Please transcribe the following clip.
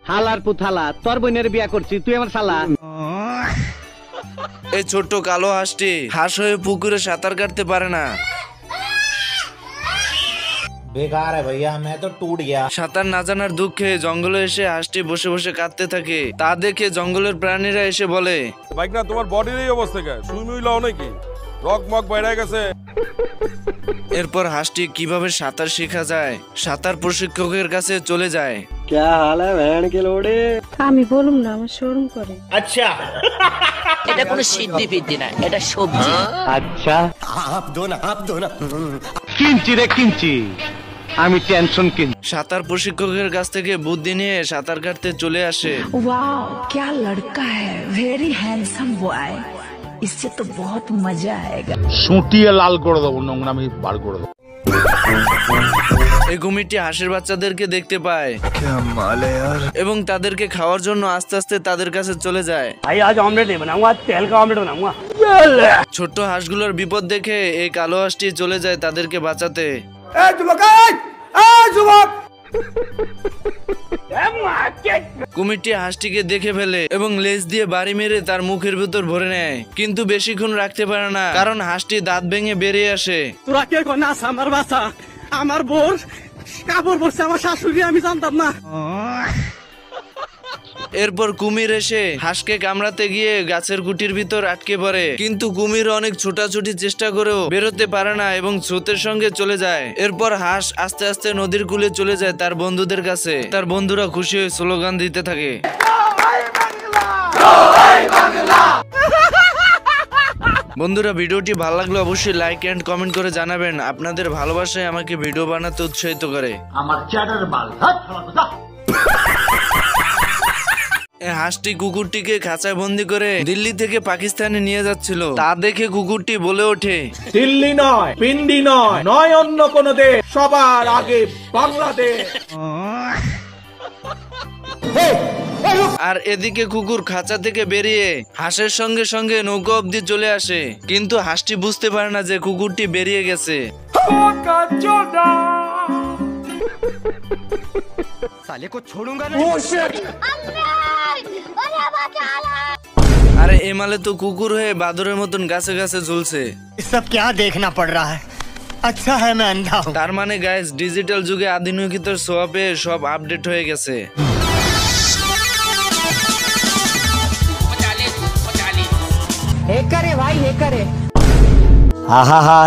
হালার পুথালা, তোর বোনের বিয়া করছি, তুই আমার শালা। এই ছোট্ট কালো হাঁসটি হাঁস হয়ে পুকুরে সাঁতার কাটতে পারে না। বেকার है भैया, मैं तो टूट गया। সাঁতার না জানার দুঃখে জঙ্গলে এসে হাঁসটি বসে বসে কাঁদতে থাকে। তা দেখে জঙ্গলের প্রাণীরা এসে বলে, বাইক না তোমার বডির এই অবস্থা কে? সুইমিং লাও নাকি? রক মক বাইরে গেছে। এরপর হাঁসটি কিভাবে সাঁতার শেখা যায় সাঁতার প্রশিক্ষকের কাছে চলে যায়। क्या हाल है बहन के लोड़े? আমি বলুম না, আমার শরম করে। अच्छा এটা কোনো সিদ্ধি ফিদ্ধি না, এটা সবজি। अच्छा आप दो ना কিনছি রে কিনছি, আমি টেনশন কিনছি। সাঁতার প্রশিক্ষকের কাছ থেকে বুদ্ধি নিয়ে সাঁতার কাটতে চলে আসে। वाओ क्या लड़का है, वेरी हैंडसम बॉय, इससे तो बहुत मजा आएगा। সুটিয়ে লাল করে দেবো, নোংরামি বার করে দেবো। এই কুমিরটি হাঁসের বাচ্চাদেরকে দেখতে পায় এবং তাদেরকে খাওয়ার জন্য আস্তে আস্তে তাদের কাছে চলে যায়। भाई आज ऑमलेट नहीं बनाऊंगा, आज तेल का ऑमलेट बनाऊंगा। ছোট্ট হাঁসগুলোর বিপদ দেখে এই কালো হাঁসটি চলে যায় তাদেরকে বাঁচাতে। কুমিরটি হাঁসটিকে দেখে ফেলে এবং লেজ দিয়ে বাড়ি মেরে তার মুখের ভিতর ভরে নেয়, কিন্তু বেশিক্ষণ রাখতে পারে না কারণ হাঁসটি দাঁত ভেঙে বেরিয়ে আসে। তোরা কে কোনা আমার বাসা, আমার বোর কাপড় পরছে আমার শাশুড়ি, আমি জানতাম না। এরপর কুমির এসে হাঁসকে কামড়াতে গিয়ে গাছের গুটির ভিতর আটকে পড়ে, কিন্তু কুমির অনেক ছোটাছুটি চেষ্টা করেও বেরোতে পারে না এবং স্রোতের সঙ্গে চলে যায়। এরপর হাঁস আস্তে আস্তে নদীর কূলে চলে যায় তার বন্ধুদের কাছে। তার বন্ধুরা খুশি হয়ে স্লোগান দিতে থাকে। বন্ধুরা, ভিডিওটি ভালো লাগলে অবশ্যই লাইক এন্ড কমেন্ট করে জানাবেন। আপনাদের ভালোবাসায় আমাকে ভিডিও বানাতে উৎসাহিত করে। হাঁসটি কুকুরটিকে খাঁচায় বন্দি করে দিল্লি থেকে পাকিস্তানে নিয়ে যাচ্ছিল। তা দেখে কুকুরটি বলে ওঠে, দিল্লি নয়, পিন্ডি নয়, নয় অন্য কোন দেশ, সবার আগে বাংলাদেশ। আর এদিকে কুকুর খাঁচা থেকে বেরিয়ে হাঁসের সঙ্গে সঙ্গে নৌকা অব্দি চলে আসে, কিন্তু হাঁসটি বুঝতে পারে না যে কুকুরটি বেরিয়ে গেছে। আরে এমালে তো কুকুর হয়ে বাদরের মতন গাছে গাছে ঝুলছে। सब क्या देखना पड़ रहा है? अच्छा है मैं अंधा हूँ। তার মানে গাইস, ডিজিটাল যুগে আধুনিকতার ছোঁয়া পেয়ে সব আপডেট হয়ে গেছে। हेकर है भाई, हेकर है। हाँ हाँ हाँ